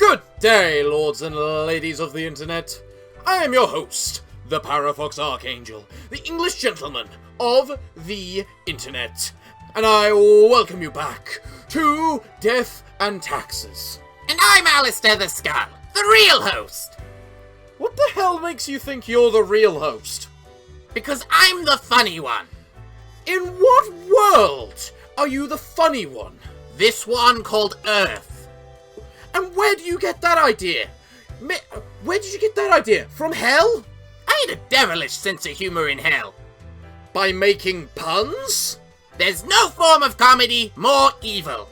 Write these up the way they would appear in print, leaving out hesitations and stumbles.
Good day, lords and ladies of the internet. I am your host, the Parafox Archangel, the English gentleman of the internet. And I welcome you back to Death and Taxes. And I'm Alistair the Skull, the real host. What the hell makes you think you're the real host? Because I'm the funny one. In what world are you the funny one? This one called Earth. And where do you get that idea? Where did you get that idea? From hell? I had a devilish sense of humor in hell. By making puns? There's no form of comedy more evil.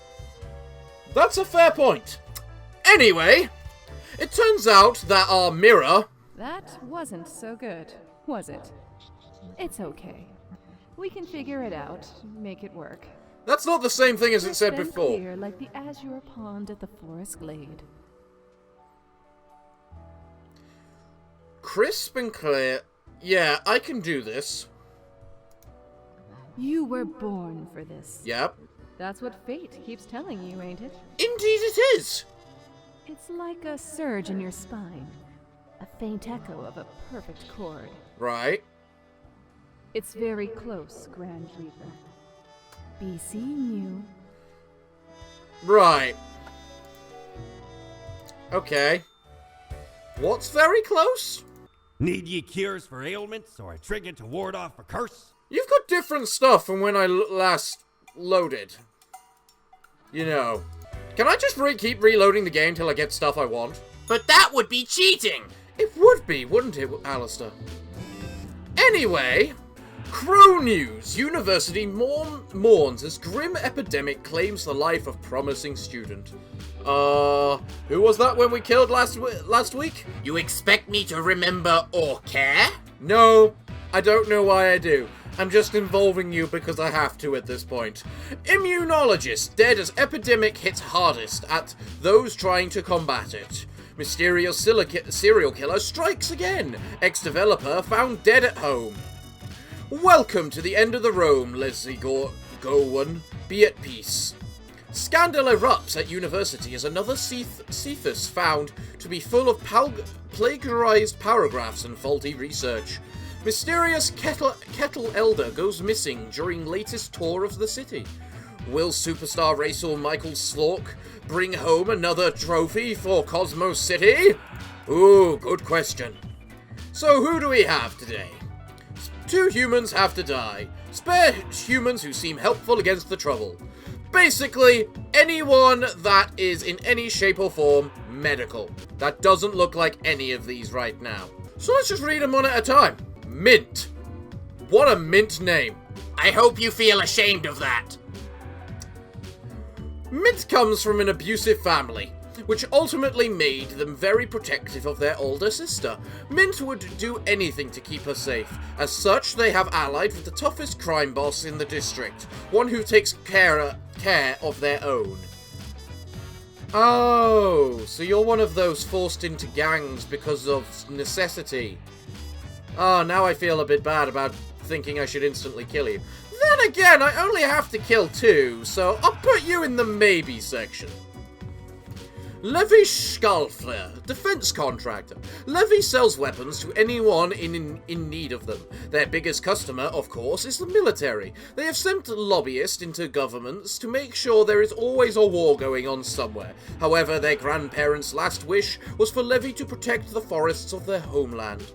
That's a fair point. Anyway, it turns out that our mirror... That wasn't so good, was it? It's okay. We can figure it out, make it work. That's not the same thing as it said Crisp and before. clear like the azure pond at the forest glade. Crisp and clear. Yeah, I can do this. You were born for this. Yep. That's what fate keeps telling you, ain't it? Indeed it is. It's like a surge in your spine. A faint echo of a perfect chord. Right. It's very close, Grand Reaper. Be seeing you. Right. Okay. What's very close? Need ye cures for ailments or a trigger to ward off a curse? You've got different stuff from when I last loaded. You know. Can I just keep reloading the game till I get stuff I want? But that would be cheating. It would be, wouldn't it, Alistair? Anyway, Crow News. University mourns as grim epidemic claims the life of promising student. Who was that when we killed last week? You expect me to remember or care? No, I don't know why I do. I'm just involving you because I have to at this point. Immunologist dead as epidemic hits hardest at those trying to combat it. Mysterious serial killer strikes again. Ex-developer found dead at home. Welcome to the end of the Rome, Leslie Gowan. Be at peace. Scandal erupts at university as another Cephas found to be full of plagiarized paragraphs and faulty research. Mysterious kettle elder goes missing during latest tour of the city. Will superstar racer Michael Slork bring home another trophy for Cosmos City? Ooh, good question. So who do we have today? 2 humans have to die. Spare humans who seem helpful against the trouble. Basically, anyone that is in any shape or form medical. That doesn't look like any of these right now. So let's just read them one at a time. Mint. What a mint name. I hope you feel ashamed of that. Mint comes from an abusive family, which ultimately made them very protective of their older sister. Mint would do anything to keep her safe. As such, they have allied with the toughest crime boss in the district, one who takes care of their own. Oh, so you're one of those forced into gangs because of necessity. Oh, now I feel a bit bad about thinking I should instantly kill you. Then again, I only have to kill 2, so I'll put you in the maybe section. Levi Skalfler, defense contractor. Levi sells weapons to anyone in need of them. Their biggest customer, of course, is the military. They have sent lobbyists into governments to make sure there is always a war going on somewhere. However, their grandparents' last wish was for Levi to protect the forests of their homeland,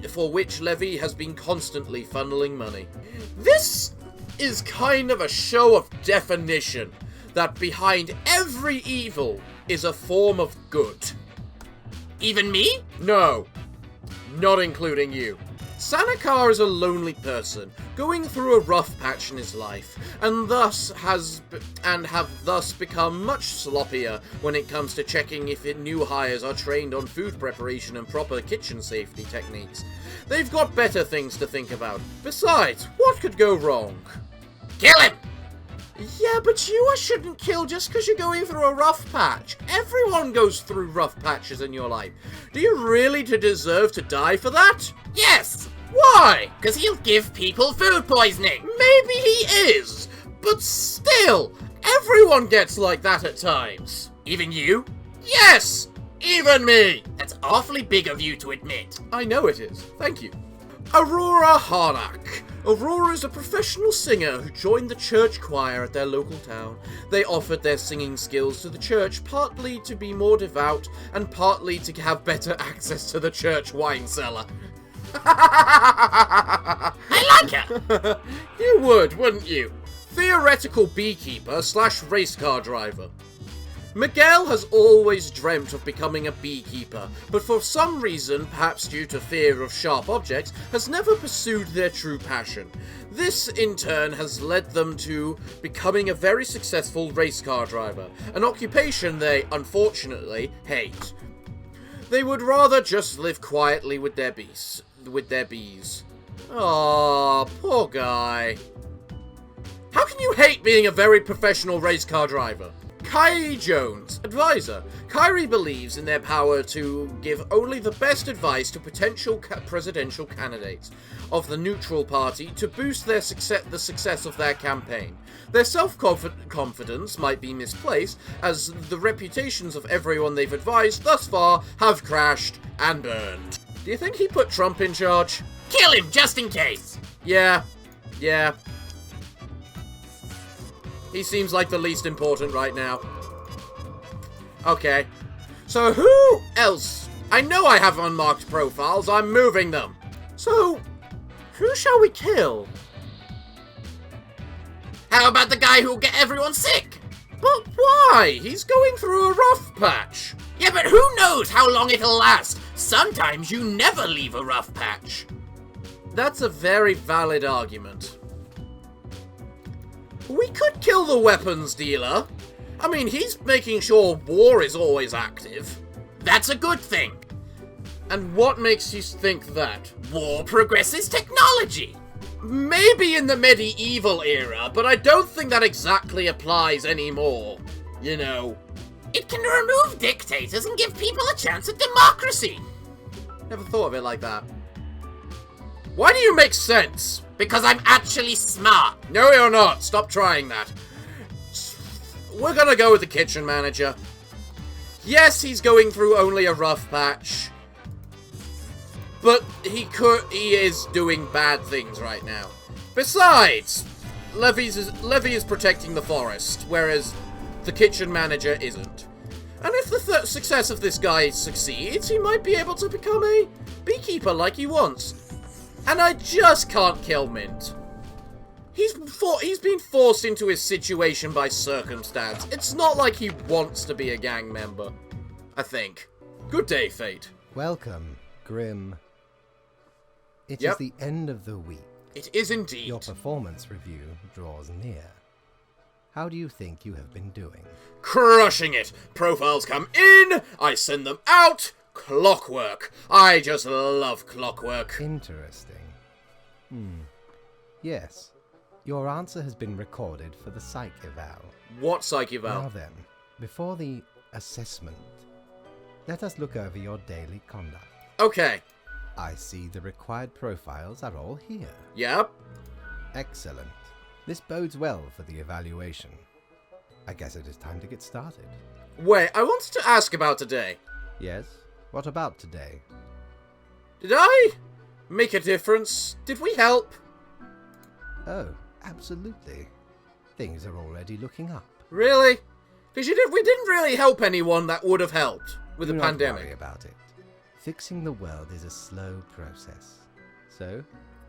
for which Levi has been constantly funneling money. This is kind of a show of definition, that behind every evil is a form of good. Even me? No, not including you. Sanakar is a lonely person, going through a rough patch in his life, and have thus become much sloppier when it comes to checking if new hires are trained on food preparation and proper kitchen safety techniques. They've got better things to think about. Besides, what could go wrong? Kill him! Yeah, but you shouldn't kill just because you're going through a rough patch. Everyone goes through rough patches in your life. Do you really deserve to die for that? Yes! Why? Because he'll give people food poisoning. Maybe he is, but still, everyone gets like that at times. Even you? Yes! even me! That's awfully big of you to admit. I know it is. Thank you. Aurora Harnack. Aurora is a professional singer who joined the church choir at their local town. They offered their singing skills to the church, partly to be more devout, and partly to have better access to the church wine cellar. I like her. You would, wouldn't you? Theoretical beekeeper / race car driver. Miguel has always dreamt of becoming a beekeeper, but for some reason, perhaps due to fear of sharp objects, has never pursued their true passion. This, in turn, has led them to becoming a very successful race car driver, an occupation they, unfortunately, hate. They would rather just live quietly with their bees. Aww, poor guy. How can you hate being a very professional race car driver? Kyrie Jones, advisor. Kyrie believes in their power to give only the best advice to potential presidential candidates of the neutral party to boost the success of their campaign. Their self-confidence might be misplaced, as the reputations of everyone they've advised thus far have crashed and burned. Do you think he put Trump in charge? Kill him just in case. Yeah. He seems like the least important right now. Okay. So who else? I know I have unmarked profiles. I'm moving them. So, who shall we kill? How about the guy who'll get everyone sick? But why? He's going through a rough patch. Yeah, but who knows how long it'll last? Sometimes you never leave a rough patch. That's a very valid argument. We could kill the weapons dealer. I mean, he's making sure war is always active. That's a good thing. And what makes you think that? War progresses technology. Maybe in the medieval era, but I don't think that exactly applies anymore. You know. It can remove dictators and give people a chance at democracy. Never thought of it like that. Why do you make sense? Because I'm actually smart. No, you're not. Stop trying that. We're gonna go with the kitchen manager. Yes, he's going through only a rough patch. But he is doing bad things right now. Besides, Levy is protecting the forest, whereas the kitchen manager isn't. And if the success of this guy succeeds, he might be able to become a beekeeper like he wants. And I just can't kill Mint. He's been forced into his situation by circumstance. It's not like he wants to be a gang member. I think. Good day, Fate. Welcome, Grim. It Yep. is the end of the week. It is indeed. Your performance review draws near. How do you think you have been doing? Crushing it. Profiles come in, I send them out. Clockwork. I just love clockwork. Interesting. Yes. Your answer has been recorded for the Psych Eval. What Psych Now Eval? then, before the assessment, let us look over your daily conduct. Okay. I see the required profiles are all here. Yep. Excellent. This bodes well for the evaluation. I guess it is time to get started. Wait, I wanted to ask about today. Yes? What about today? Did I make a difference? Did we help? Oh, absolutely. Things are already looking up. Really? Because we didn't really help anyone that would have helped with Do the not pandemic. worry about it. Fixing the world is a slow process. So,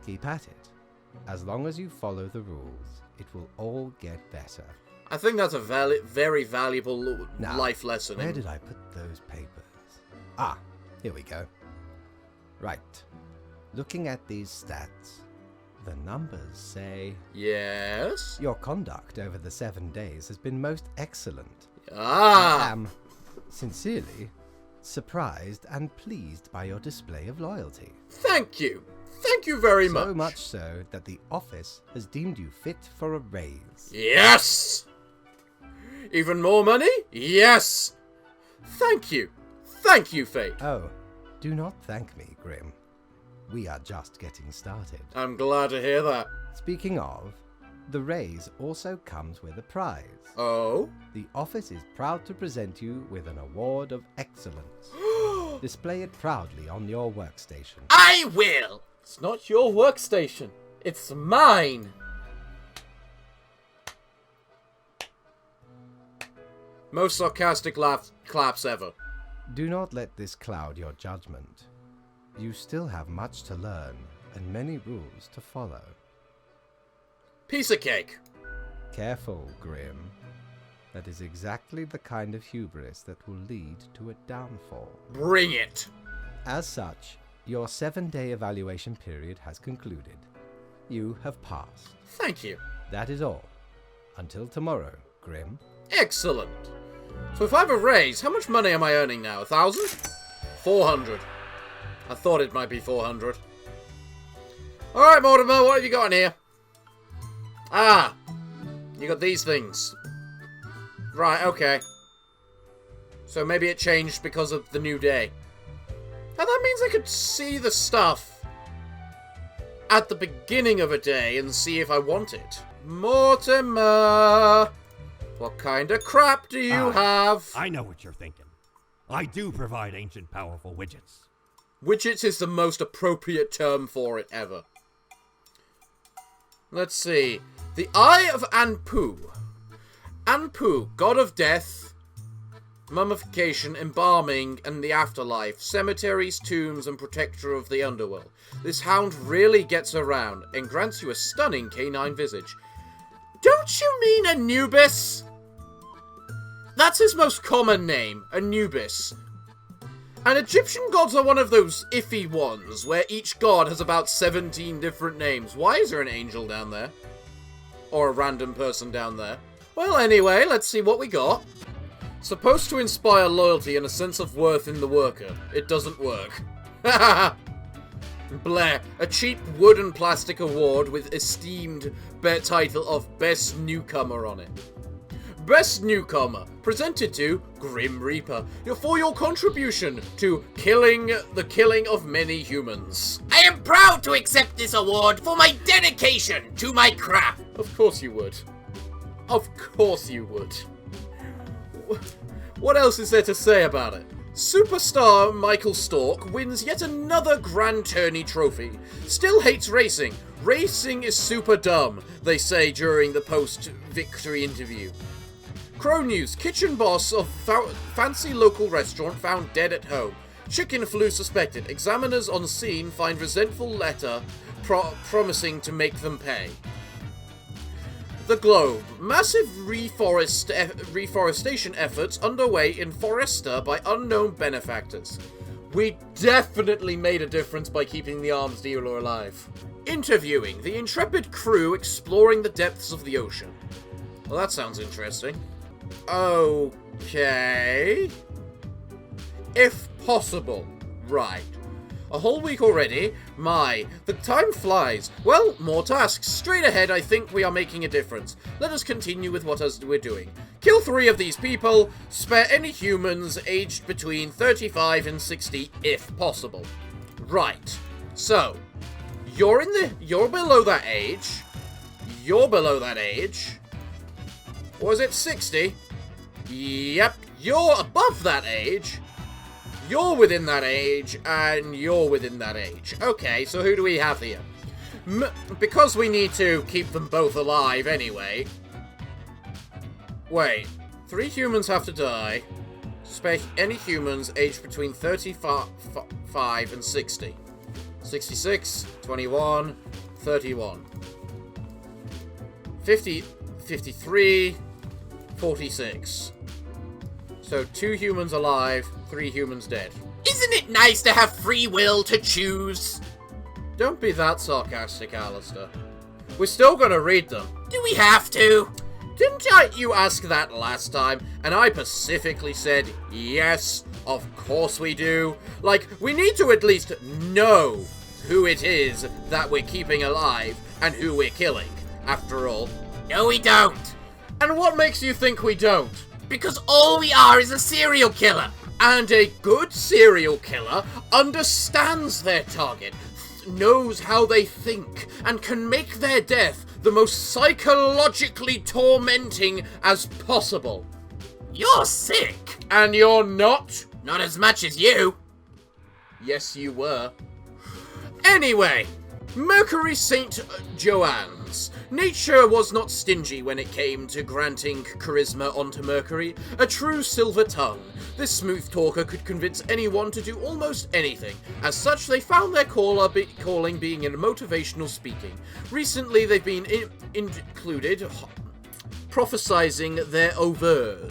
keep at it. As long as you follow the rules, it will all get better. I think that's a very valuable Now, life lesson. Where did I put those papers? Ah, here we go. Right. Looking at these stats, the numbers say Yes? your conduct over the 7 days has been most excellent. I Ah! am, sincerely, surprised and pleased by your display of loyalty. Thank you. Thank you very much. So much so that the office has deemed you fit for a raise. Yes! Even more money? Yes! Thank you. Thank you, Fate. Oh, do not thank me, Grim. We are just getting started. I'm glad to hear that. Speaking of, The raise also comes with a prize. Oh? The office is proud to present you with an award of excellence. Display it proudly on your workstation. I will! It's not your workstation. It's mine. Most sarcastic claps ever. Do not let this cloud your judgment. You still have much to learn and many rules to follow. Piece of cake. Careful, Grim. That is exactly the kind of hubris that will lead to a downfall. Bring it. As such, your 7-day evaluation period has concluded. You have passed. Thank you. That is all. Until tomorrow, Grim. Excellent. So if I have a raise, how much money am I earning now? 1,000? 400. I thought it might be 400. Alright, Mortimer, what have you got in here? Ah! You got these things. Right, okay. So maybe it changed because of the new day. Now that means I could see the stuff at the beginning of a day and see if I want it. Mortimer! What kind of crap do you have? I know what you're thinking. I do provide ancient powerful widgets. Widgets is the most appropriate term for it ever. Let's see. The Eye of Anpu. Anpu, god of death, mummification, embalming, and the afterlife, cemeteries, tombs, and protector of the underworld. This hound really gets around and grants you a stunning canine visage. Don't you mean Anubis? That's his most common name, Anubis. And Egyptian gods are one of those iffy ones, where each god has about 17 different names. Why is there an angel down there? Or a random person down there? Well, anyway, let's see what we got. Supposed to inspire loyalty and a sense of worth in the worker. It doesn't work. Blair, a cheap wood and plastic award with esteemed title of Best Newcomer on it. Best Newcomer, presented to Grim Reaper, for your contribution to the killing of many humans. I am proud to accept this award for my dedication to my craft. Of course you would. Of course you would. What else is there to say about it? Superstar Michael Stork wins yet another Grand Tourney trophy. Still hates racing. Racing is super dumb, they say during the post-victory interview. Crow News, kitchen boss of fancy local restaurant found dead at home. Chicken flu suspected. Examiners on scene find resentful letter promising to make them pay. The Globe. Massive reforestation efforts underway in Foresta by unknown benefactors. We definitely made a difference by keeping the arms dealer alive. Interviewing. The intrepid crew exploring the depths of the ocean. Well, that sounds interesting. Okay. If possible. Right. A whole week already? The time flies. Well, more tasks. Straight ahead, I think we are making a difference. Let us continue with what we're doing. Kill 3 of these people. Spare any humans aged between 35 and 60, if possible. Right. So, you're below that age. You're below that age. Was it 60? Yep. You're above that age. You're within that age, and you're within that age. Okay, so who do we have here? Because we need to keep them both alive anyway. Wait, 3 humans have to die. Spare any humans aged between 35 and 60. 66, 21, 31. 50, 53, 46. So 2 humans alive, 3 humans dead. Isn't it nice to have free will to choose? Don't be that sarcastic, Alistair. We're still gonna read them. Do we have to? Didn't you ask that last time? And I specifically said, yes, of course we do. Like, we need to at least know who it is that we're keeping alive and who we're killing, after all. No, we don't. And what makes you think we don't? Because all we are is a serial killer. And a good serial killer understands their target, knows how they think, and can make their death the most psychologically tormenting as possible. You're sick. And you're not? Not as much as you. Yes, you were. Anyway, Mercury St. Joanne's. Nature was not stingy when it came to granting charisma onto Mercury, a true silver tongue. This smooth talker could convince anyone to do almost anything. As such, they found their calling being in motivational speaking. Recently, they've been included prophesizing their oeuvre.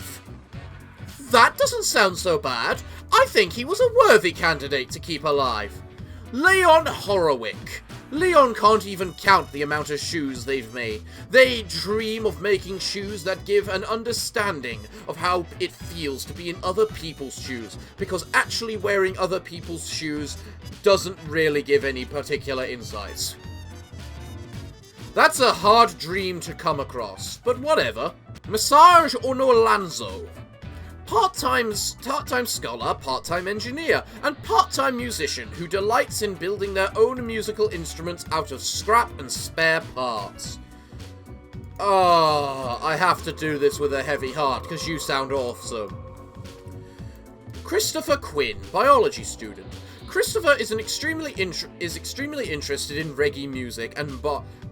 That doesn't sound so bad. I think he was a worthy candidate to keep alive. Leon Horowick. Leon can't even count the amount of shoes they've made. They dream of making shoes that give an understanding of how it feels to be in other people's shoes, because actually wearing other people's shoes doesn't really give any particular insights. That's a hard dream to come across, but whatever. Massage Onolanzo. Part-time scholar, part-time engineer, and part-time musician who delights in building their own musical instruments out of scrap and spare parts. I have to do this with a heavy heart, because you sound awesome. Christopher Quinn, biology student. Christopher is extremely interested in reggae music and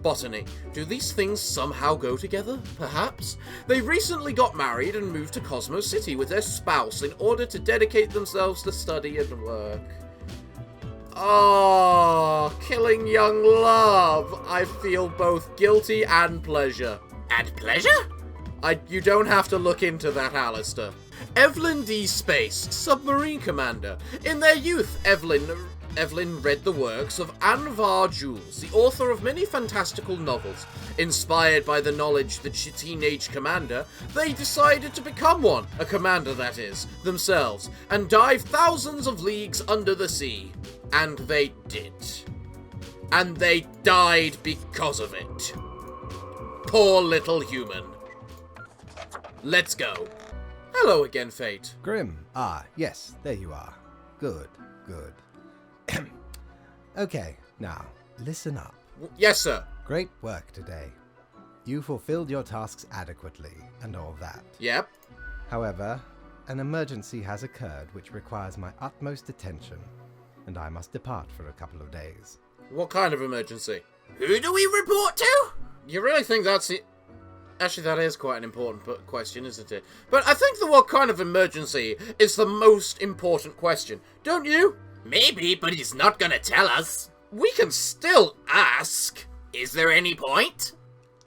botany. Do these things somehow go together, perhaps? They recently got married and moved to Cosmo City with their spouse in order to dedicate themselves to study and work. Killing young love. I feel both guilty and pleasure. And pleasure? You don't have to look into that, Alistair. Evelyn D. Space, submarine commander. In their youth, Evelyn read the works of Anvar Jules, the author of many fantastical novels. Inspired by the knowledge that teenage commander, they decided to become one, a commander that is, themselves, and dive thousands of leagues under the sea. And they did. And they died because of it. Poor little human. Let's go. Hello again, Fate. Grim. Yes, there you are. Good. Okay, now, listen up. Yes, sir. Great work today. You fulfilled your tasks adequately, and all that. Yep. However, an emergency has occurred which requires my utmost attention, and I must depart for a couple of days. What kind of emergency? Who do we report to? You really think that's it? Actually, that is quite an important question, isn't it? But I think the what kind of emergency is the most important question, don't you? Maybe, but he's not gonna tell us. We can still ask. Is there any point?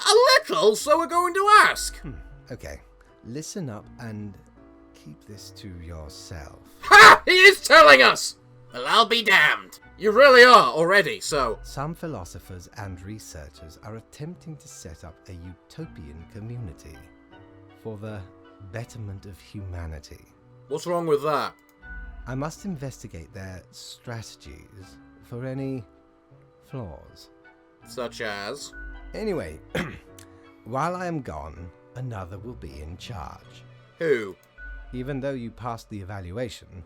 A little, so we're going to ask. Okay, listen up and keep this to yourself. Ha! He is telling us! Well, I'll be damned. You really are already, so... Some philosophers and researchers are attempting to set up a utopian community for the betterment of humanity. What's wrong with that? I must investigate their strategies for any flaws. Such as? Anyway, while I am gone, another will be in charge. Who? Even though you passed the evaluation,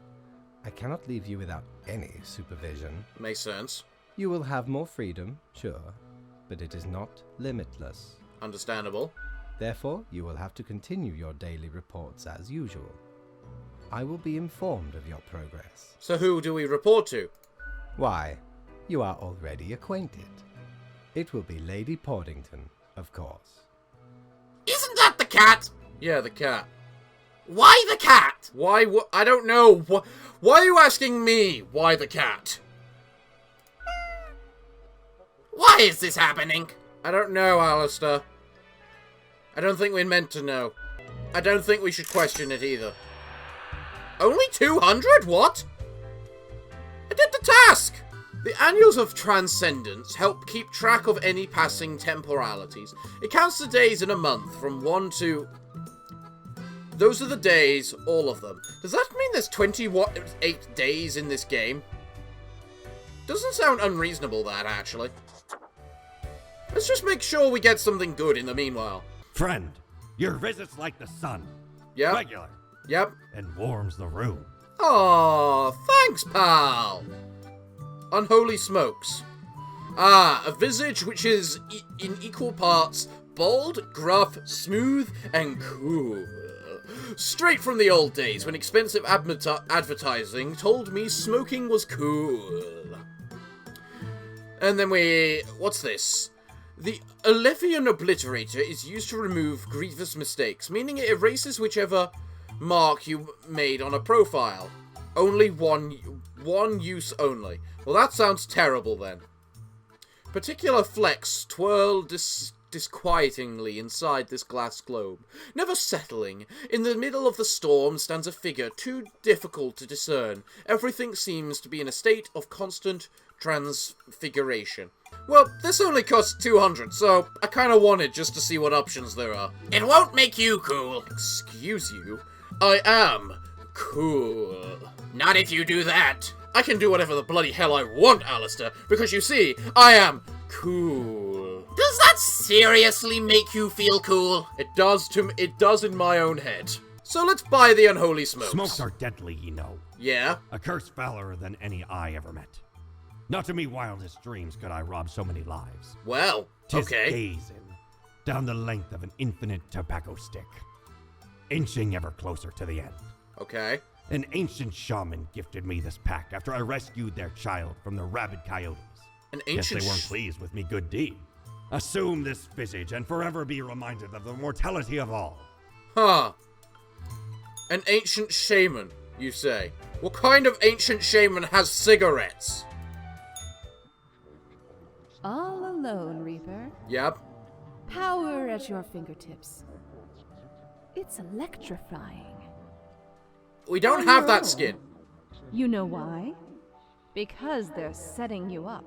I cannot leave you without any supervision. Makes sense. You will have more freedom, sure, but it is not limitless. Understandable. Therefore, you will have to continue your daily reports as usual. I will be informed of your progress. So who do we report to? Why, you are already acquainted. It will be Lady Portington, of course. Isn't that the cat? Yeah, the cat. Why the cat? Why? I don't know. Why are you asking me? Why the cat? Why is this happening? I don't know, Alistair. I don't think we're meant to know. I don't think we should question it either. Only 200? What? I did the task! The Annuals of Transcendence help keep track of any passing temporalities. It counts the days in a month from 1 to... Those are the days, all of them. Does that mean there's 28 days in this game? Doesn't sound unreasonable, that, actually. Let's just make sure we get something good in the meanwhile. Friend, your visit's like the sun. Yep. Regular. Yep. And warms the room. Aw, thanks, pal. Unholy smokes. Ah, a visage which is in equal parts bold, gruff, smooth, and cool. Straight from the old days when expensive advertising told me smoking was cool. And then what's this? The Olefian Obliterator is used to remove grievous mistakes, meaning it erases whichever mark you made on a profile. Only one use only. Well, that sounds terrible then. Particular flecks twirl disquietingly inside this glass globe, never settling. In the middle of the storm stands a figure too difficult to discern. Everything seems to be in a state of constant transfiguration. Well, this only costs 200, so I kind of wanted just to see what options there are. It won't make you cool. Excuse you? I am cool. Not if you do that. I can do whatever the bloody hell I want, Alistair, because you see, I am cool. Does that seriously make you feel cool? It does in my own head. So let's buy the unholy smokes. Smokes are deadly, you know. Yeah? A curse fouler than any I ever met. Not to me wildest dreams could I rob so many lives. Well, 'Tis okay. gazing down the length of an infinite tobacco stick, inching ever closer to the end. Okay. An ancient shaman gifted me this pack after I rescued their child from the rabid coyotes. An Guess ancient they weren't pleased with me good deed. Assume this visage and forever be reminded of the mortality of all. Huh. An ancient shaman, you say? What kind of ancient shaman has cigarettes? All alone, Reaper. Yep. Power at your fingertips. It's electrifying. We don't On have your that own. skin. You know why? Because they're setting you up.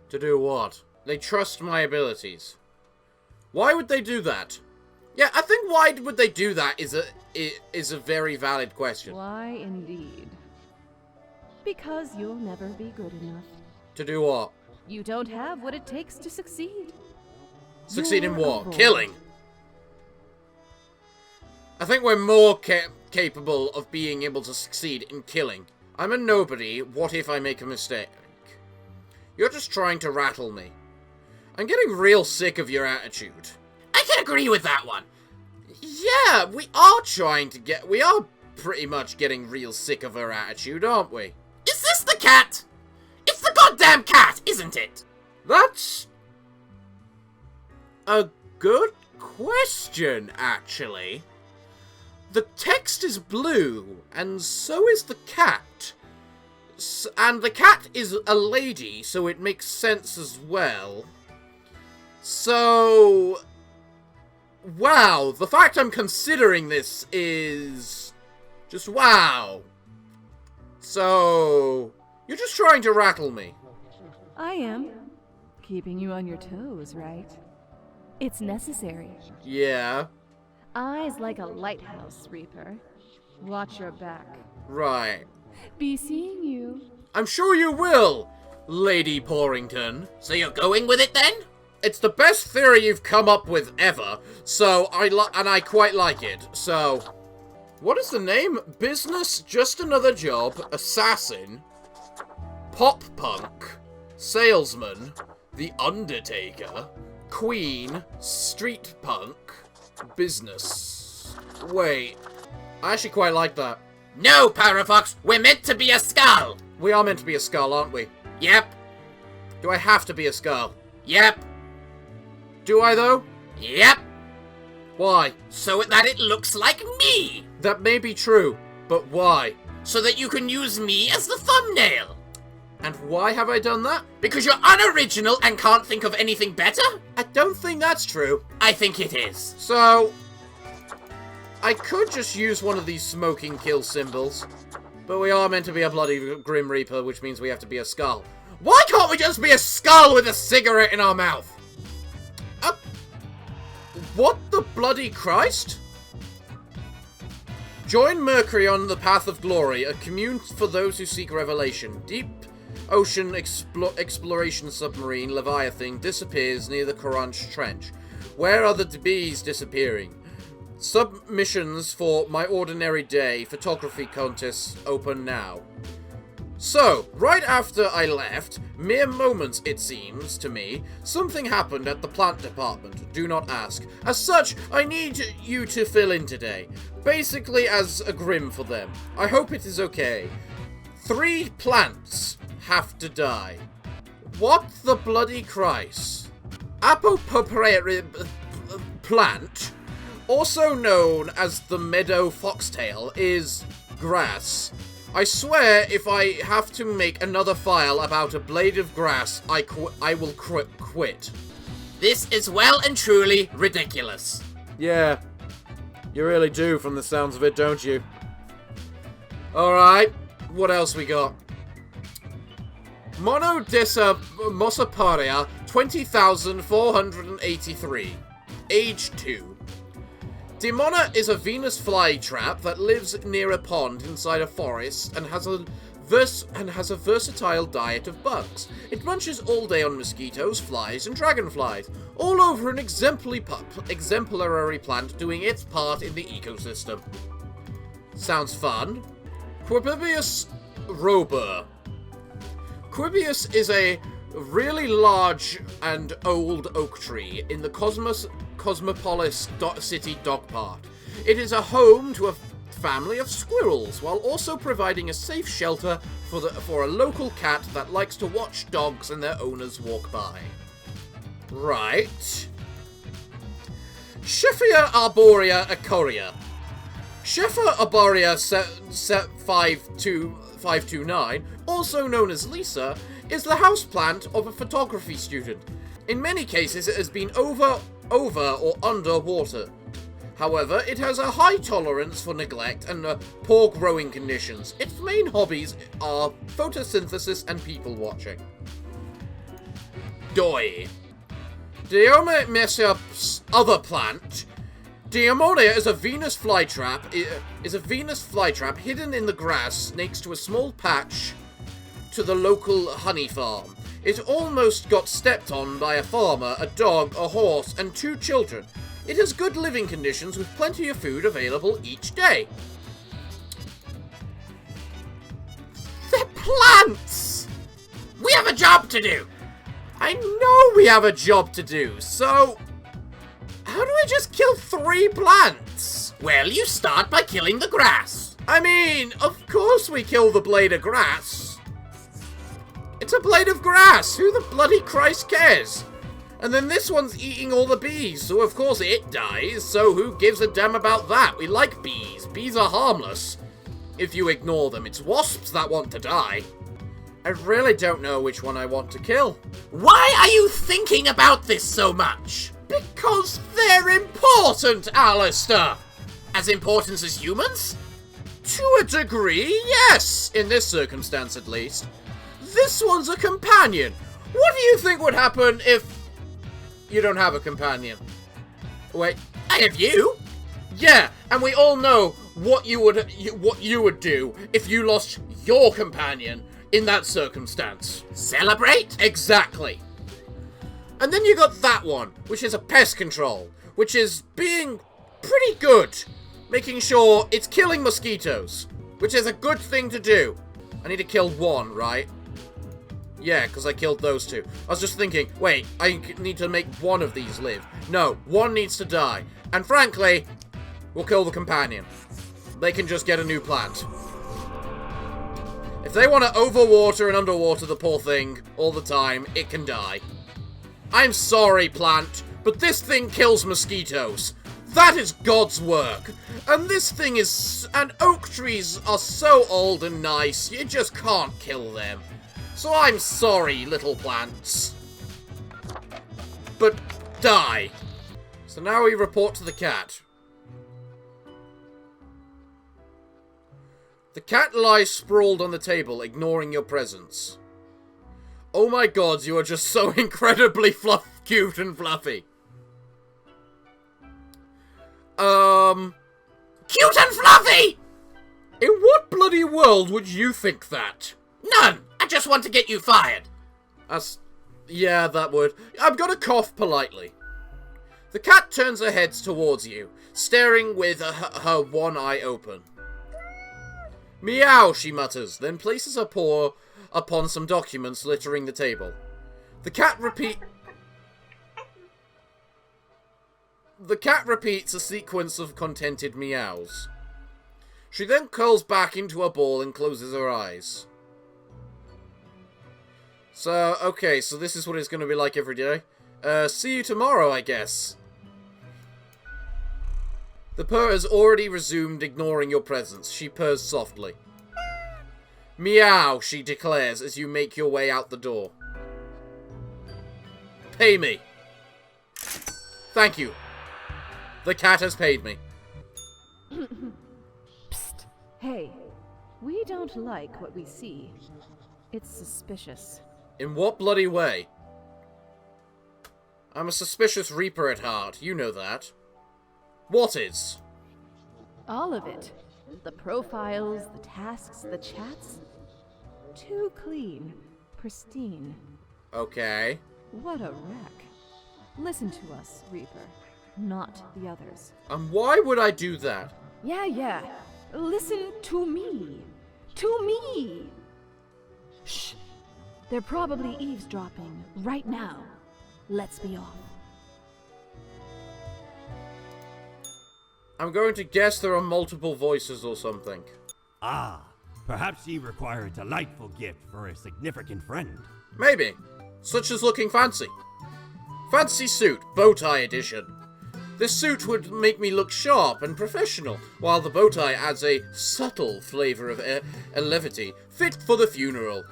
To do what? They trust my abilities. Why would they do that? Yeah, I think why would they do that is a very valid question. Why indeed? Because you'll never be good enough. To do what? You don't have what it takes to succeed. Succeed in You're a what? void. Killing. I think we're more capable of being able to succeed in killing. I'm a nobody. What if I make a mistake? You're just trying to rattle me. I'm getting real sick of your attitude. I can agree with that one. Yeah, we are pretty much getting real sick of her attitude, aren't we? Is this the cat? It's the goddamn cat, isn't it? That's a good question, actually. The text is blue, and so is the cat. And the cat is a lady, so it makes sense as well. So, wow, the fact I'm considering this is just wow. So, you're just trying to rattle me. I am. Keeping you on your toes, right? It's necessary. Yeah, Eyes like a lighthouse, Reaper. Watch your back. right. Be seeing you. I'm sure you will, Lady Porrington. So you're going with it then? It's the best theory you've come up with ever, so I quite like it. So, what is the name? Business, just another job, assassin, pop punk, salesman, the Undertaker, queen, street punk, business. Wait, I actually quite like that. No, Parafox, we're meant to be a skull. We are meant to be a skull, aren't we? Yep, Do I have to be a skull? yep, Do I, though? yep. Why? So that it looks like me. That may be true, but why? So that you can use me as the thumbnail. And why have I done that? Because you're unoriginal and can't think of anything better? I don't think that's true. I think it is. So, I could just use one of these smoking kill symbols, but we are meant to be a bloody Grim Reaper, which means we have to be a skull. Why can't we just be a skull with a cigarette in our mouth? What the bloody Christ? Join Mercury on the path of glory, a commune for those who seek revelation. Deep ocean exploration submarine Leviathan disappears near the Coranch Trench. Where are the bees disappearing? Submissions for My Ordinary Day photography contests open now. So, right after I left, mere moments it seems to me, something happened at the plant department. Do not ask. As such, I need you to fill in today. Basically as a grim for them. I hope it is okay. 3 plants have to die. What the bloody Christ? Apopopera plant, also known as the meadow foxtail, is grass. I swear if I have to make another file about a blade of grass, I will quit. This is well and truly ridiculous. Yeah, you really do from the sounds of it, don't you? Alright, what else we got? Monodissa Mossaparia 20,483. Age 2. Demona is a Venus flytrap that lives near a pond inside a forest and has a versatile diet of bugs. It munches all day on mosquitoes, flies, and dragonflies, all over an exemplary plant doing its part in the ecosystem. Sounds fun. Quibius robur. Quibius is a really large and old oak tree in the Cosmopolis City Dog Park. It is a home to a family of squirrels, while also providing a safe shelter for a local cat that likes to watch dogs and their owners walk by. Right. Schiffer arborea acoria. Schiffer arborea 529, also known as Lisa, is the houseplant of a photography student. In many cases, it has been over or under water. However, it has a high tolerance for neglect and poor growing conditions. Its main hobbies are photosynthesis and people watching. Doi. Diomesia's other plant. Diamonia is a Venus flytrap. Hidden in the grass next to a small patch to the local honey farm. It almost got stepped on by a farmer, a dog, a horse, and 2 children. It has good living conditions with plenty of food available each day. They're plants! We have a job to do! I know we have a job to do, so how do I just kill 3 plants? Well, you start by killing the grass. I mean, of course we kill the blade of grass. It's a blade of grass. Who the bloody Christ cares? And then this one's eating all the bees, so of course it dies, so who gives a damn about that? We like bees. Bees are harmless. If you ignore them, it's wasps that want to die. I really don't know which one I want to kill. Why are you thinking about this so much? Because they're important, Alistair! As important as humans? To a degree, yes! In this circumstance, at least. This one's a companion. What do you think would happen if you don't have a companion? Wait, I have you? Yeah, and we all know what you would do if you lost your companion in that circumstance. Celebrate? Exactly. And then you got that one, which is a pest control, which is being pretty good, making sure it's killing mosquitoes, which is a good thing to do. I need to kill 1, right? Yeah, because I killed those 2. I was just thinking, wait, I need to make 1 of these live. No, 1 needs to die. And frankly, we'll kill the companion. They can just get a new plant. If they want to overwater and underwater the poor thing all the time, it can die. I'm sorry, plant, but this thing kills mosquitoes. That is God's work. And this thing is... And oak trees are so old and nice, you just can't kill them. So I'm sorry, little plants. But die. So now we report to the cat. The cat lies sprawled on the table, ignoring your presence. Oh my god, you are just so incredibly cute and fluffy. Cute and fluffy! In what bloody world would you think that? None! I just want to get you fired. Yeah, that would. I'm gonna cough politely. The cat turns her head towards you, staring with her one eye open. Meow, she mutters, then places her paw upon some documents littering the table. The cat repeats a sequence of contented meows. She then curls back into her ball and closes her eyes. So, okay, so this is what it's going to be like every day. See you tomorrow, I guess. The purr has already resumed, ignoring your presence. She purrs softly. Meow, she declares as you make your way out the door. Pay me. Thank you. The cat has paid me. Psst. Hey, we don't like what we see. It's suspicious. In what bloody way? I'm a suspicious reaper at heart. You know that. What is? All of it. The profiles, the tasks, the chats. Too clean. Pristine. Okay. What a wreck. Listen to us, Reaper. Not the others. And why would I do that? Yeah. Listen to me. To me! Shh. They're probably eavesdropping right now. Let's be off. I'm going to guess there are multiple voices or something. Ah, perhaps ye require a delightful gift for a significant friend. Maybe. Such as looking fancy. Fancy suit, bow tie edition. This suit would make me look sharp and professional, while the bow tie adds a subtle flavor of levity, fit for the funeral.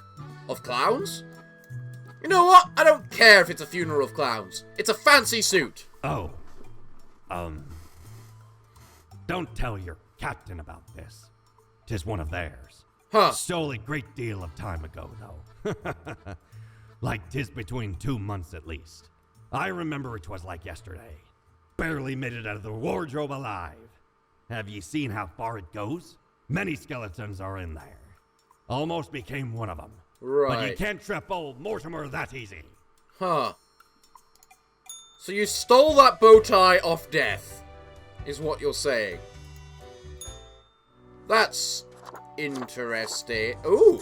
Of clowns? You know what? I don't care if it's a funeral of clowns. It's a fancy suit. Oh. Don't tell your captain about this. 'Tis one of theirs. Huh. Stole a great deal of time ago, though. Like 'tis between 2 months at least. I remember 'twas like yesterday. Barely made it out of the wardrobe alive. Have ye seen how far it goes? Many skeletons are in there. Almost became one of them. Right. But you can't trip old Mortimer that easy. Huh. So you stole that bow tie off Death, is what you're saying. That's interesting. Ooh.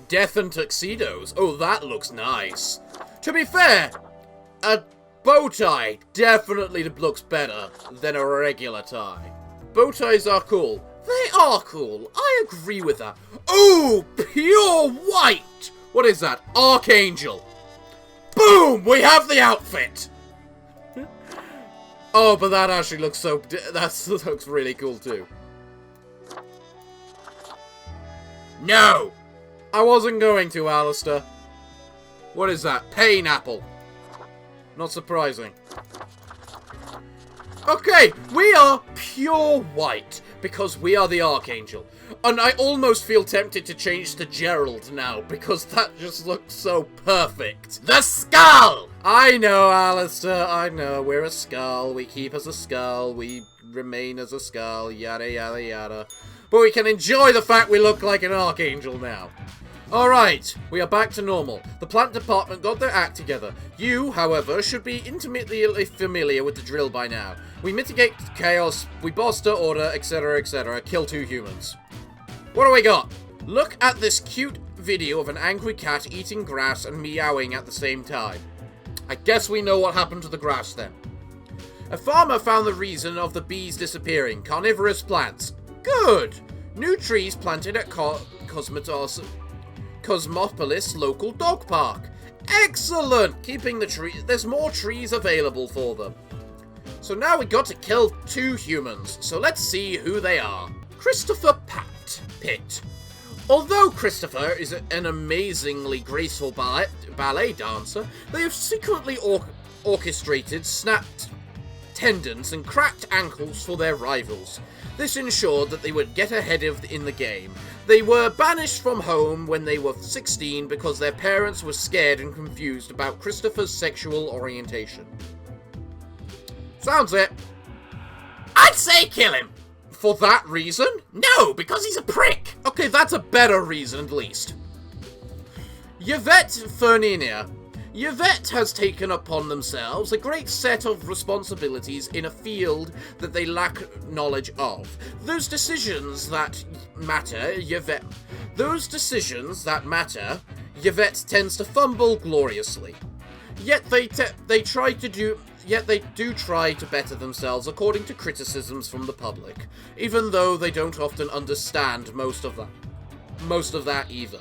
Death and tuxedos. Oh, that looks nice. To be fair, a bow tie definitely looks better than a regular tie. Bow ties are cool. They are cool. I agree with that. Ooh, pure white. What is that? Archangel. Boom! We have the outfit. Oh, but that actually looks so... That looks really cool too. No! I wasn't going to, Alistair. What is that? Pain apple. Not surprising. Okay, we are pure white, because we are the Archangel. And I almost feel tempted to change to Gerald now, because that just looks so perfect. The skull! I know, Alistair, I know. We're a skull. We keep as a skull. We remain as a skull. Yada, yada, yada. But we can enjoy the fact we look like an Archangel now. Alright, we are back to normal. The plant department got their act together. You, however, should be intimately familiar with the drill by now. We mitigate chaos, we bolster order, etc., kill 2 humans. What do we got? Look at this cute video of an angry cat eating grass and meowing at the same time. I guess we know what happened to the grass then. A farmer found the reason of the bees disappearing. Carnivorous plants. Good! New trees planted at Cosmopolis local dog park. Excellent! Keeping the tree. There's more trees available for them. So now we got to kill 2 humans. So let's see who they are. Christopher Pitt. Although Christopher is an amazingly graceful ballet dancer, they have secretly orchestrated snapped tendons and cracked ankles for their rivals. This ensured that they would get ahead in the game. They were banished from home when they were 16 because their parents were scared and confused about Christopher's sexual orientation. Sounds it. I'd say kill him. For that reason? No, because he's a prick. Okay, that's a better reason at least. Yvette Ferninia. Yvette has taken upon themselves a great set of responsibilities in a field that they lack knowledge of. Those decisions that matter, Yvette tends to fumble gloriously. Yet they do try to better themselves according to criticisms from the public, even though they don't often understand most of that either.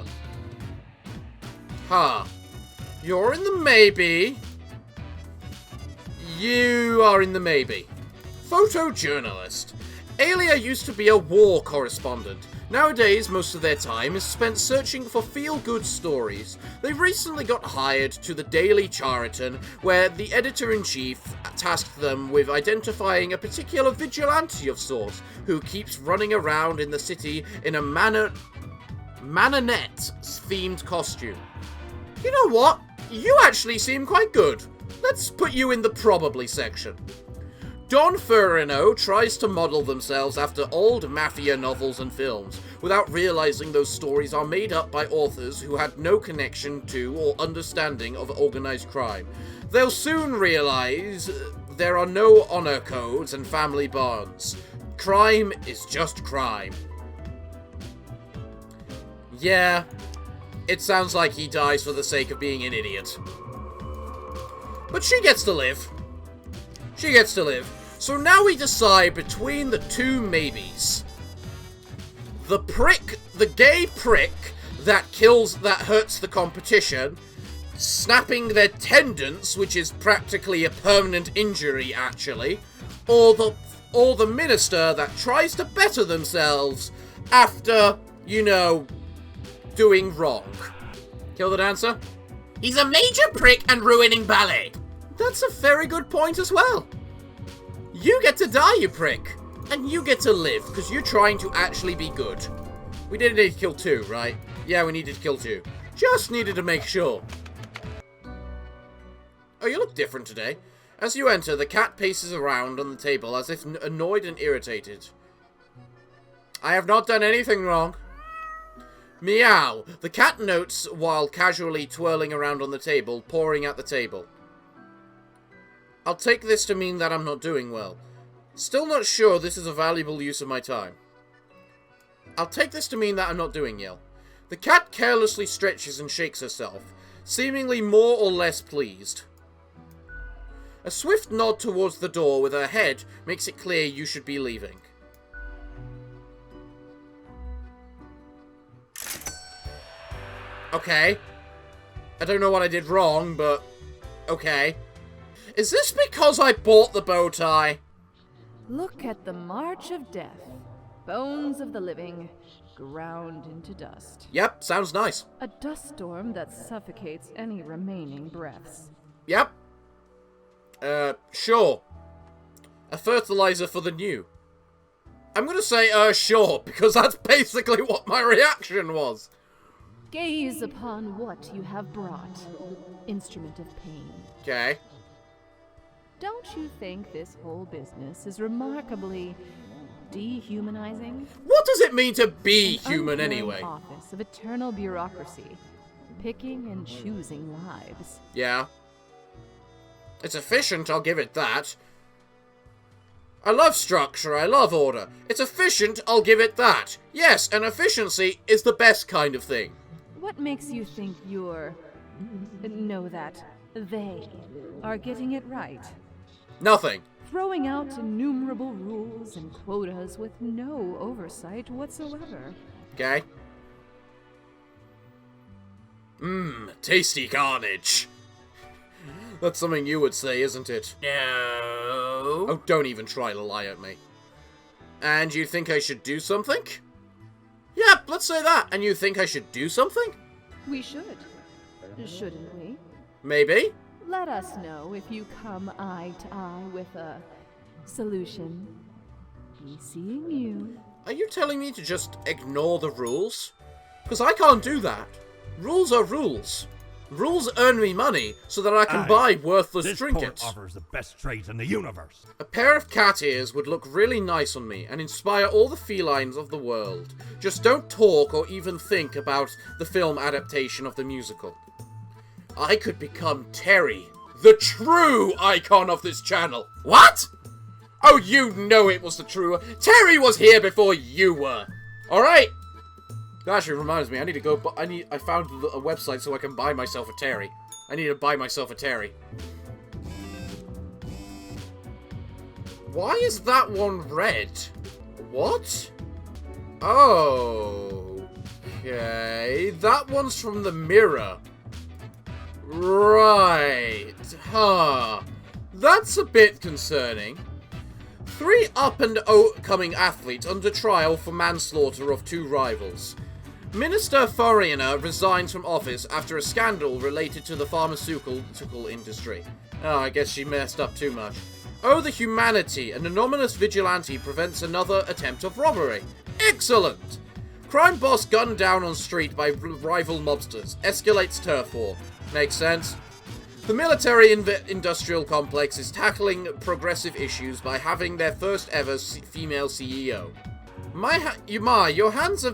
You're in the maybe. You are in the maybe. Photojournalist. Alia used to be a war correspondent. Nowadays, most of their time is spent searching for feel-good stories. They recently got hired to the Daily Chariton, where the editor-in-chief tasked them with identifying a particular vigilante of sorts who keeps running around in the city in a manonette-themed costume. You know what? You actually seem quite good. Let's put you in the probably section. Don Furino tries to model themselves after old mafia novels and films, without realizing those stories are made up by authors who had no connection to or understanding of organized crime. They'll soon realize there are no honor codes and family bonds. Crime is just crime. Yeah, it sounds like he dies for the sake of being an idiot. But she gets to live. She gets to live. So now we decide between the two maybes. The gay prick that hurts the competition, snapping their tendons, which is practically a permanent injury actually, or the minister that tries to better themselves after, doing wrong. Kill the dancer? He's a major prick and ruining ballet. That's a very good point as well. You get to die, you prick. And you get to live, because you're trying to actually be good. We didn't need to kill 2, right? Yeah, we needed to kill 2. Just needed to make sure. Oh, you look different today. As you enter, the cat paces around on the table as if annoyed and irritated. I have not done anything wrong. Meow. The cat notes while casually twirling around on the table, pawing at the table. I'll take this to mean that I'm not doing well. Still not sure this is a valuable use of my time. I'll take this to mean that I'm not doing well. The cat carelessly stretches and shakes herself, seemingly more or less pleased. A swift nod towards the door with her head makes it clear you should be leaving. Okay. I don't know what I did wrong, but okay. Is this because I bought the bow tie? Look at the march of death. Bones of the living, ground into dust. Yep, sounds nice. A dust storm that suffocates any remaining breaths. Yep. Sure. A fertilizer for the new. I'm gonna say, sure, because that's basically what my reaction was. Gaze upon what you have brought. Instrument of pain. Okay. Don't you think this whole business is remarkably dehumanizing? What does it mean to be An human uncaring anyway? Office of eternal bureaucracy, picking and choosing lives. Yeah. It's efficient, I'll give it that. I love structure, I love order. It's efficient, I'll give it that. Yes, and efficiency is the best kind of thing. What makes you think that they are getting it right? Nothing. Throwing out innumerable rules and quotas with no oversight whatsoever. Okay. Tasty carnage. That's something you would say, isn't it? No. Oh, don't even try to lie at me. And you think I should do something? Yep, let's say that. And you think I should do something? We should. Shouldn't we? Maybe. Let us know if you come eye to eye with a solution. Be seeing you. Are you telling me to just ignore the rules? Because I can't do that. Rules are rules. Rules earn me money so that I can buy worthless this trinkets. Port offers the best trades in the universe. A pair of cat ears would look really nice on me and inspire all the felines of the world. Just don't talk or even think about the film adaptation of the musical. I could become Terry, the true icon of this channel. What? Oh, you know it was the true. Terry was here before you were. All right. That actually reminds me. I need to go. I found a website so I can buy myself a Terry. I need to buy myself a Terry. Why is that one red? What? Oh. Okay. That one's from the mirror. Right. Huh. That's a bit concerning. 3 up-and-coming athletes under trial for manslaughter of 2 rivals. Minister Foriana resigns from office after a scandal related to the pharmaceutical industry. Oh, I guess she messed up too much. Oh, the humanity! An anonymous vigilante prevents another attempt of robbery. Excellent! Crime boss gunned down on street by rival mobsters. Escalates turf war. Makes sense. The military industrial complex is tackling progressive issues by having their first ever female CEO. Your hands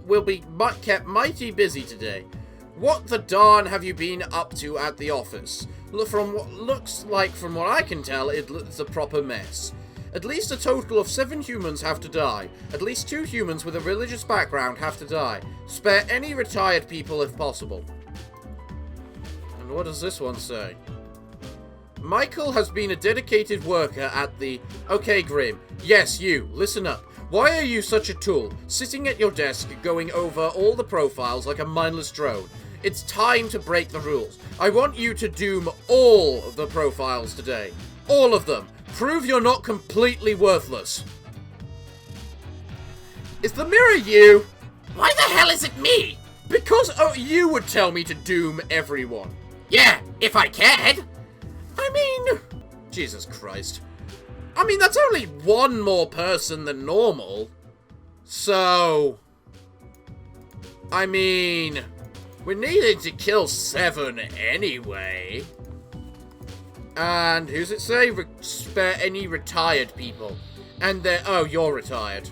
will be kept mighty busy today. What the darn have you been up to at the office? From what I can tell, it's a proper mess. At least a total of 7 humans have to die. At least 2 humans with a religious background have to die. Spare any retired people if possible. And what does this one say? Michael has been a dedicated worker at the... Okay, Grim. Yes, you. Listen up. Why are you such a tool, sitting at your desk going over all the profiles like a mindless drone? It's time to break the rules. I want you to doom all of the profiles today. All of them. Prove you're not completely worthless. Is the mirror you? Why the hell is it me? Because you would tell me to doom everyone. Yeah, if I cared. I mean... Jesus Christ. I mean, that's only 1 more person than normal. So... I mean... We needed to kill 7 anyway. And who's it say? Spare any retired people. And they're... Oh, you're retired.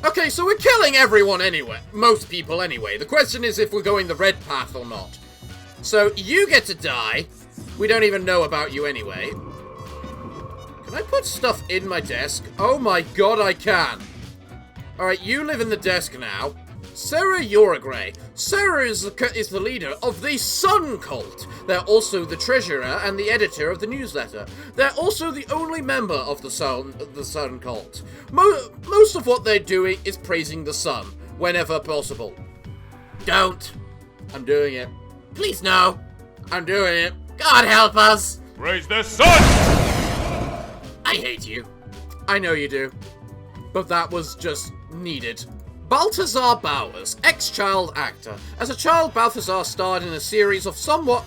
Okay, so we're killing everyone anyway. Most people anyway. The question is if we're going the red path or not. So you get to die. We don't even know about you anyway. Can I put stuff in my desk? Oh my god, I can. Alright, you live in the desk now. Sarah Yoragray. Sarah is the leader of the Sun Cult. They're also the treasurer and the editor of the newsletter. They're also the only member of the Sun Cult. Most of what they're doing is praising the sun, whenever possible. Don't. I'm doing it. Please no. I'm doing it. God help us. Praise the sun! I hate you. I know you do. But that was just needed. Balthazar Bowers, ex-child actor. As a child, Balthazar starred in a series of somewhat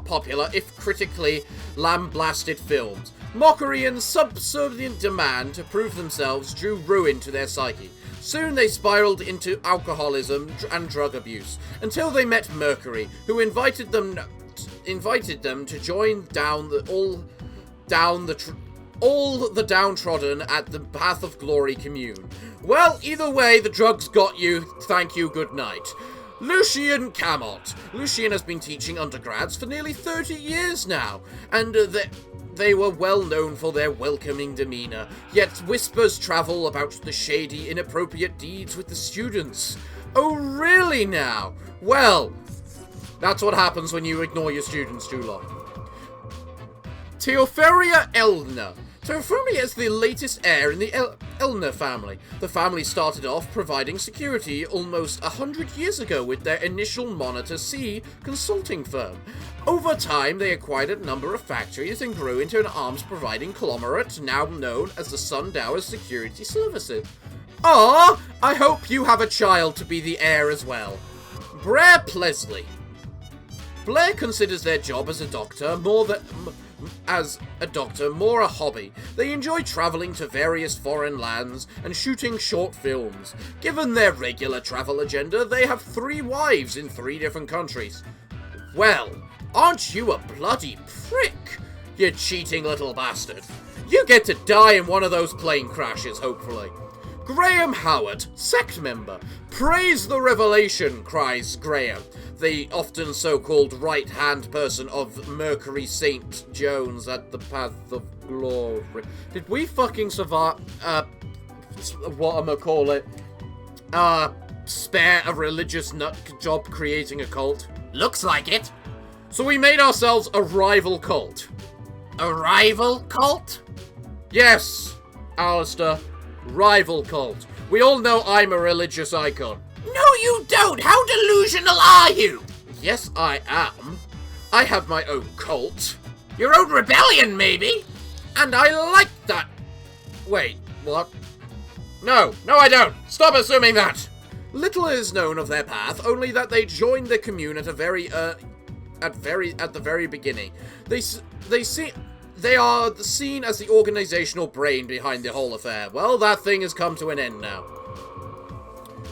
popular, if critically lambasted films. Mockery and subservient demand to prove themselves drew ruin to their psyche. Soon they spiraled into alcoholism and drug abuse, until they met Mercury, who invited them to join all the downtrodden at the Path of Glory commune. Well, either way, the drugs got you. Thank you, good night. Lucien Camot. Lucien has been teaching undergrads for nearly 30 years now, and they were well known for their welcoming demeanor, yet whispers travel about the shady, inappropriate deeds with the students. Oh, really now? Well, that's what happens when you ignore your students too long. Teoferia Elna. Teoferia is the latest heir in the Elna family. The family started off providing security almost 100 years ago with their initial Monitor C consulting firm. Over time, they acquired a number of factories and grew into an arms-providing conglomerate now known as the Sundower Security Services. Ah, I hope you have a child to be the heir as well. Blair Plesley. Blair considers their job as a doctor more a hobby. They enjoy traveling to various foreign lands and shooting short films. Given their regular travel agenda, they have 3 wives in 3 different countries. Well, aren't you a bloody prick, you cheating little bastard? You get to die in one of those plane crashes, hopefully. Graham Howard, sect member. Praise the revelation, cries Graham, the often so-called right-hand person of Mercury St. Jones at the Path of Glory. Did we fucking survive, spare a religious nut job creating a cult? Looks like it. So we made ourselves a rival cult. A rival cult? Yes, Alistair. Rival cult. We all know I'm a religious icon. No, you don't! How delusional are you? Yes, I am. I have my own cult. Your own rebellion, maybe? And I like that. Wait, what? No, I don't. Stop assuming that. Little is known of their path, only that they joined the commune at the very beginning. They are seen as the organizational brain behind the whole affair. Well, that thing has come to an end now.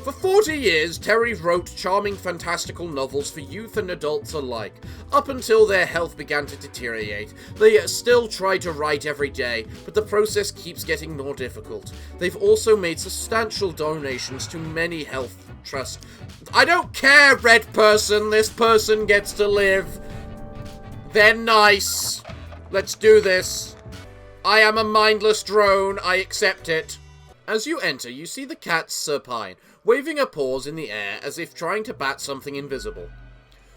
For 40 years, Terry wrote charming fantastical novels for youth and adults alike. Up until their health began to deteriorate, they still try to write every day, but the process keeps getting more difficult. They've also made substantial donations to many health trusts. I don't care, red person, this person gets to live. They're nice. Let's do this. I am a mindless drone, I accept it. As you enter, you see the cat Serpine, waving her paws in the air as if trying to bat something invisible.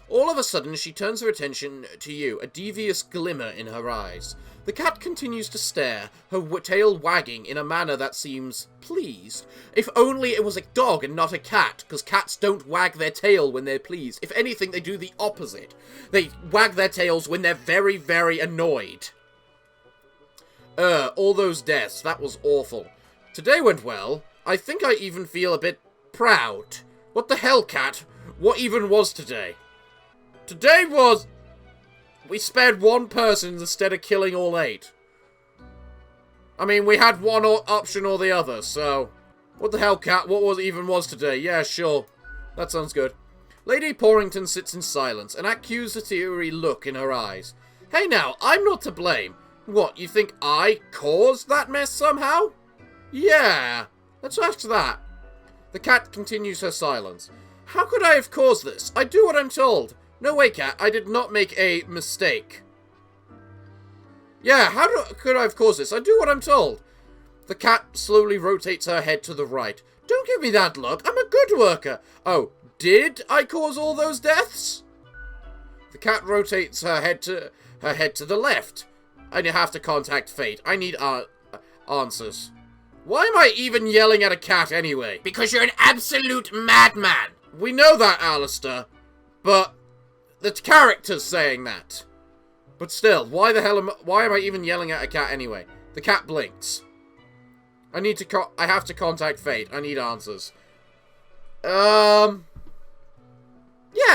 All of a sudden, she turns her attention to you, a devious glimmer in her eyes. The cat continues to stare, her tail wagging in a manner that seems pleased. If only it was a dog and not a cat, because cats don't wag their tail when they're pleased. If anything, they do the opposite. They wag their tails when they're very, very annoyed. All those deaths, that was awful. Today went well. I think I even feel a bit proud. What the hell, cat? What even was today? Today was... We spared one person instead of killing all 8. I mean, we had one option or the other, so... What the hell, cat? What was today? Yeah, sure. That sounds good. Lady Porrington sits in silence, an accusatory look in her eyes. Hey now, I'm not to blame. What, you think I caused that mess somehow? Yeah, let's ask that. The cat continues her silence. How could I have caused this? I do what I'm told. No way, cat, I did not make a mistake. Yeah, could I have caused this? I do what I'm told. The cat slowly rotates her head to the right. Don't give me that look, I'm a good worker. Oh, did I cause all those deaths? The cat rotates her head to the left. I have to contact fate. I need answers. Why am I even yelling at a cat anyway? Because you're an absolute madman. We know that, Alistair. But the character's saying that. But still, why am I even yelling at a cat anyway? The cat blinks. I have to contact fate. I need answers. Yeah,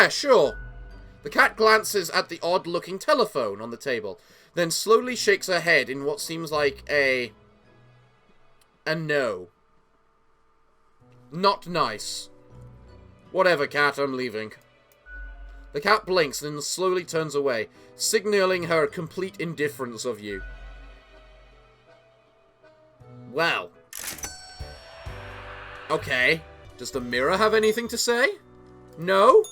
sure. The cat glances at the odd-looking telephone on the table, then slowly shakes her head in what seems like a no. Not nice. Whatever, cat, I'm leaving. The cat blinks and then slowly turns away, signaling her complete indifference of you. Well. Okay. Does the mirror have anything to say? No?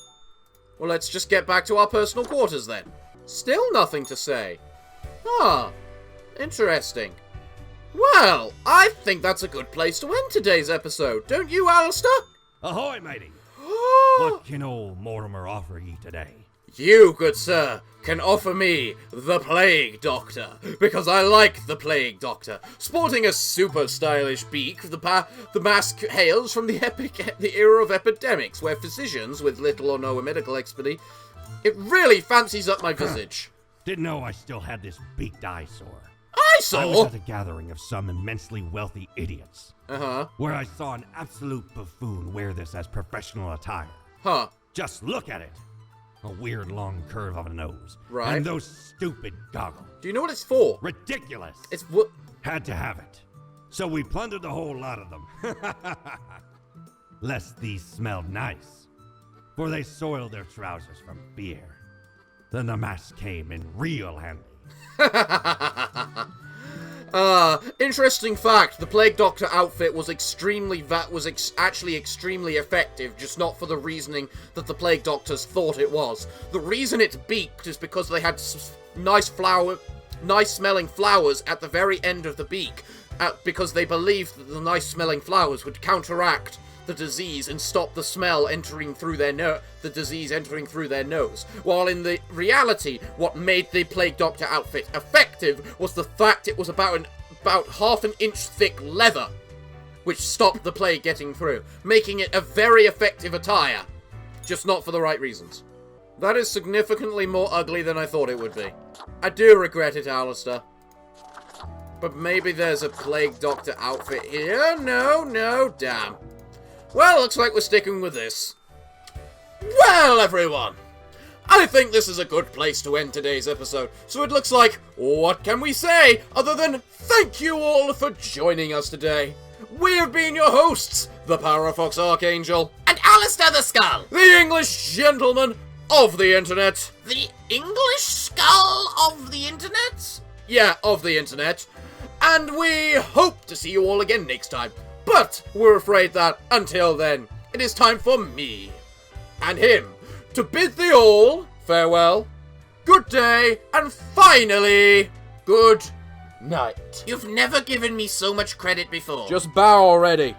Well, let's just get back to our personal quarters then. Still nothing to say. Ah, interesting. Well, I think that's a good place to end today's episode, don't you, Alistair? Ahoy, matey! What can old Mortimer offer ye today? You, good sir, can offer me the Plague Doctor, because I like the Plague Doctor. Sporting a super stylish beak, the mask hails from the era of epidemics, where physicians with little or no medical expertise, it really fancies up my visage. Didn't know I still had this beaked eyesore. Eyesore? I was at a gathering of some immensely wealthy idiots. Uh-huh. Where I saw an absolute buffoon wear this as professional attire. Huh. Just look at it. A weird long curve of a nose. Right. And those stupid goggles. Do you know what it's for? Ridiculous. It's what? Had to have it. So we plundered the whole lot of them. Lest these smelled nice. For they soiled their trousers from fear. Then the mask came in real handy. Interesting fact, the Plague Doctor outfit was actually extremely effective, just not for the reasoning that the Plague Doctors thought it was. The reason it's beaked is because they had nice smelling flowers at the very end of the beak, because they believed that the nice smelling flowers would counteract the disease and stop the smell entering through their nose. While in the reality, what made the Plague Doctor outfit effective was the fact it was about half an inch thick leather, which stopped the plague getting through, making it a very effective attire, just not for the right reasons. That is significantly more ugly than I thought it would be. I do regret it, Alistair. But maybe there's a Plague Doctor outfit here? No, damn. Well, looks like we're sticking with this. Well, everyone, I think this is a good place to end today's episode. So it looks like, what can we say other than thank you all for joining us today. We have been your hosts, the Parafox Archangel, And Alistair the Skull! the English gentleman of the internet. The English skull of the internet? Yeah, of the internet. And we hope to see you all again next time. But we're afraid that, until then, it is time for me and him to bid thee all farewell, good day, and finally, good night. You've never given me so much credit before. Just bow already.